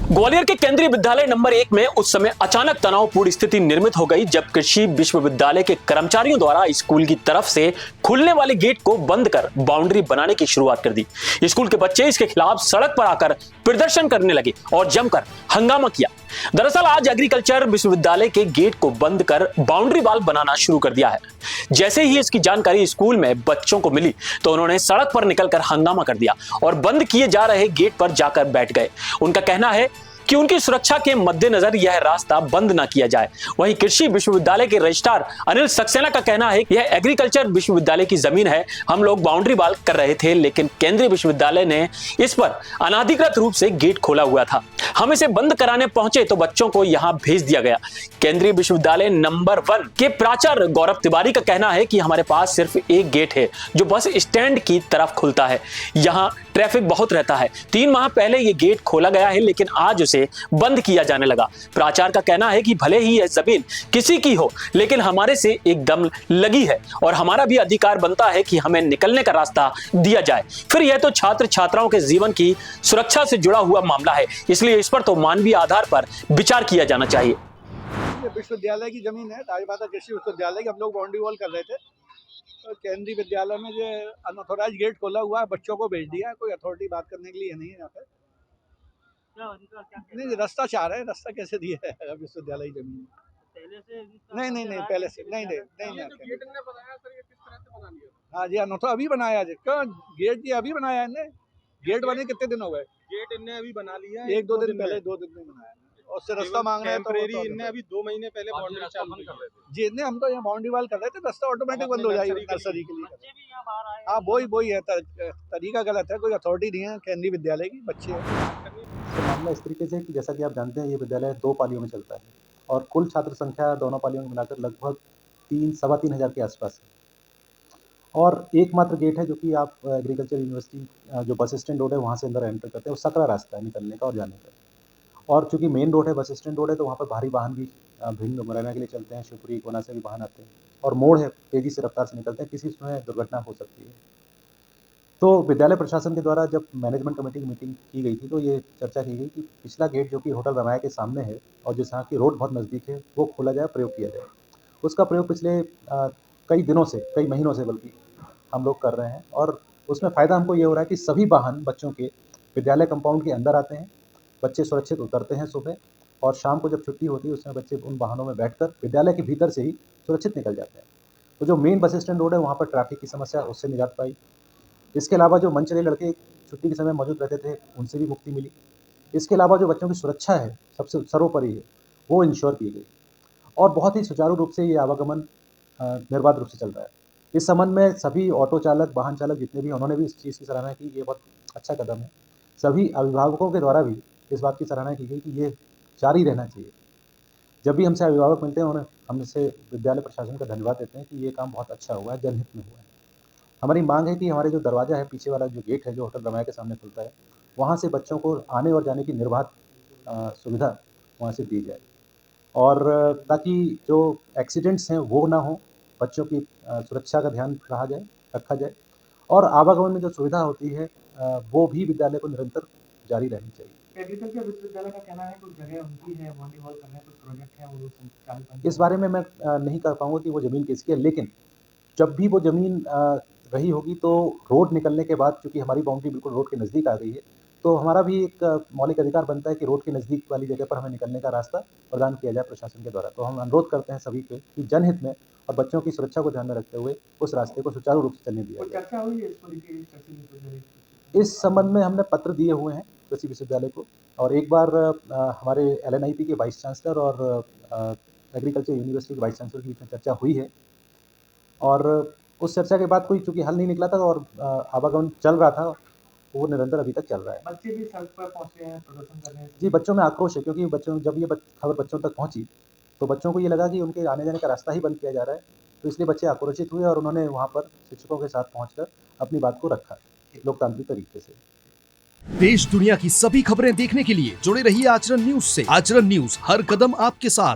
ग्वालियर के केंद्रीय विद्यालय नंबर 1 में उस समय अचानक तनावपूर्ण स्थिति निर्मित हो गई जब कृषि विश्वविद्यालय के कर्मचारियों द्वारा स्कूल की तरफ से खुलने वाले गेट को बंद कर बाउंड्री बनाने की शुरुआत कर दी। स्कूल के बच्चे इसके खिलाफ सड़क पर आकर प्रदर्शन करने लगे और जमकर हंगामा किया। दरअसल आज एग्रीकल्चर विश्वविद्यालय के गेट को बंद कर बाउंड्री वॉल बनाना शुरू कर दिया है। जैसे ही इसकी जानकारी स्कूल में बच्चों को मिली तो उन्होंने सड़क पर निकलकर हंगामा कर दिया और बंद किए जा रहे गेट पर जाकर बैठ गए। उनका कहना है कि उनकी सुरक्षा के मद्देनजर यह रास्ता बंद ना किया जाए। वहीं कृषि विश्वविद्यालय के रजिस्ट्रार अनिल सक्सेना का कहना है कि यह एग्रीकल्चर विश्वविद्यालय की जमीन है, हम लोग बाउंड्री वॉल कर रहे थे लेकिन केंद्रीय विश्वविद्यालय ने इस पर अनाधिकृत रूप से गेट खोला हुआ था। हम इसे बंद कराने पहुंचे तो बच्चों को यहां भेज दिया गया। केंद्रीय विश्वविद्यालय नंबर 1 के प्राचार्य गौरव तिवारी का कहना है कि हमारे पास सिर्फ एक गेट है जो बस स्टैंड की तरफ खुलता है। यहाँ ट्रैफिक बहुत रहता है। 3 माह पहले ये गेट खोला गया है लेकिन आज उसे बंद किया जाने लगा। प्राचार्य का कहना है कि भले ही यह जमीन किसी की हो लेकिन हमारे से एकदम लगी है और हमारा भी अधिकार बनता है कि हमें निकलने का रास्ता दिया जाए। फिर यह तो छात्र छात्राओं के जीवन की सुरक्षा से जुड़ा हुआ मामला है, इसलिए इस पर तो मानवीय आधार पर विचार किया जाना चाहिए। विश्वविद्यालय की जमीन है, ताजबाता कृषि विश्वविद्यालय की हम लोग बाउंड्री वॉल कर रहे थे तो केंद्रीय विद्यालय में जो अनऑथोराइज गेट खोला हुआ है, बच्चों को भेज दिया। कोई अथॉरिटी बात करने के लिए नहीं है यहाँ पे। नहीं, रास्ता चाह रहे हैं, रास्ता कैसे दिया है विश्वविद्यालय की जमीन पहले से? नहीं पहले से नहीं। हाँ जी, अनऑथो अभी बनाया है। क्यों गेट जी अभी बनाया है? गेट बने कितने दिन हो गए? गेट इनने अभी बना लिया है, 1-2 दिन पहले, 2 दिन में बनाया और उससे रास्ता मांग रहे हैं तो इनने अभी 2 महीने पहले बाउंड्री चालू कर रहे थे जी। इतने हम तो यहाँ बाउंड्री वॉल कर रहे थे, रास्ता ऑटोमेटिक बंद हो जाएगा नर्सरी के लिए। हाँ, वही है, तरीका गलत है। कोई अथॉरिटी नहीं है केंद्रीय विद्यालय की, बच्चे हैं। तो मामला इस तरीके से कि जैसा कि आप जानते हैं ये विद्यालय 2 पालियों में चलता है और कुल छात्र संख्या दोनों पालियों में मिलाकर लगभग 3-सवा 3 हज़ार के आसपास है। और एकमात्र गेट है जो कि आप एग्रीकल्चर यूनिवर्सिटी जो बस स्टैंड रोड है वहाँ से अंदर एंटर करते हैं, वो सकरा रास्ता है निकलने का और जाने का। और चूँकि मेन रोड है, बस स्टैंड रोड है, तो वहाँ पर भारी वाहन भी भिंड मुरैना के लिए चलते हैं, शिवपुरी कोना से भी वाहन आते हैं और मोड़ है, तेज़ी से रफ्तार से निकलते हैं, किसी समय दुर्घटना हो सकती है। तो विद्यालय प्रशासन के द्वारा जब मैनेजमेंट कमेटी की मीटिंग की गई थी तो ये चर्चा की गई कि पिछला गेट जो कि होटल रमाया के सामने है और जिस यहाँ की रोड बहुत नज़दीक है वो खोला जाए, प्रयोग किया जाए। उसका प्रयोग पिछले कई दिनों से, कई महीनों से बल्कि हम लोग कर रहे हैं और उसमें फ़ायदा हमको ये हो रहा है कि सभी वाहन बच्चों के विद्यालय कंपाउंड के अंदर आते हैं, बच्चे सुरक्षित उतरते हैं सुबह और शाम को जब छुट्टी होती है उसमें बच्चे उन वाहनों में बैठकर विद्यालय के भीतर से ही सुरक्षित निकल जाते हैं। तो जो मेन बस स्टैंड रोड है वहाँ पर ट्रैफिक की समस्या, उससे निजात पाई। इसके अलावा जो मनचले लड़के छुट्टी के समय मौजूद रहते थे उनसे भी मुक्ति मिली। इसके अलावा जो बच्चों की सुरक्षा है सबसे सर्वोपरि है, वो इंश्योर की गई और बहुत ही सुचारू रूप से ये आवागमन निर्बाध रूप से चल रहा है। इस संबंध में सभी ऑटो चालक, वाहन चालक जितने भी, उन्होंने भी इस चीज़ की सराहना की, ये बहुत अच्छा कदम है। सभी अभिभावकों के द्वारा भी इस बात की सराहना की गई कि ये जारी रहना चाहिए। जब भी हमसे अभिभावक मिलते हैं उन्हें हमसे विद्यालय प्रशासन का धन्यवाद देते हैं कि ये काम बहुत अच्छा हुआ है, जनहित में हुआ है। हमारी मांग है कि हमारे जो दरवाज़ा है, पीछे वाला जो गेट है जो होटल रमाया के सामने खुलता है, वहाँ से बच्चों को आने और जाने की निर्बाध सुविधा वहाँ से दी जाए और ताकि जो एक्सीडेंट्स हैं वो ना हो, बच्चों की सुरक्षा का ध्यान रखा जाए और आवागमन में जो सुविधा होती है वो भी विद्यालय को निरंतर जारी रहनी चाहिए। एग्रीकल्चर विश्वविद्यालय का कहना है कुछ जगह उनकी है, बाउंड्री वॉल करने कुछ प्रोजेक्ट है वो चालू। इस बारे में मैं नहीं कर पाऊँगा कि वो ज़मीन किसकी है, लेकिन जब भी वो ज़मीन रही होगी तो रोड निकलने के बाद, चूँकि हमारी बाउंड्री बिल्कुल रोड के नज़दीक आ गई है, तो हमारा भी एक मौलिक अधिकार बनता है कि रोड के नज़दीक वाली जगह पर हमें निकलने का रास्ता प्रदान किया जाए प्रशासन के द्वारा। तो हम अनुरोध करते हैं सभी पे कि जनहित में और बच्चों की सुरक्षा को ध्यान में रखते हुए उस रास्ते को सुचारू रूप से चलने दिया जाए। चर्चा हुई है इसको लेकर? इस संबंध में हमने पत्र दिए हुए हैं कृषि विश्वविद्यालय को और एक बार हमारे LNIP के वाइस चांसलर और एग्रीकल्चर यूनिवर्सिटी के वाइस चांसलर के बीच में चर्चा हुई है और उस चर्चा के बाद कोई चूँकि हल नहीं निकला था और आवागमन चल रहा था, वो निरंतर अभी तक चल रहा है। बच्चे भी सड़क पर पहुँचे हैं प्रदर्शन करने? जी, बच्चों में आक्रोश है क्योंकि जब ये खबर बच्चों तक पहुँची तो बच्चों को ये लगा कि उनके आने जाने का रास्ता ही बंद किया जा रहा है, तो इसलिए बच्चे आक्रोशित हुए और उन्होंने वहाँ पर शिक्षकों के साथ पहुँचकर अपनी बात को रखा लोकतांत्रिक तरीके से। देश दुनिया की सभी खबरें देखने के लिए जुड़े रहिए आचरण न्यूज से। आचरण न्यूज, हर कदम आपके साथ।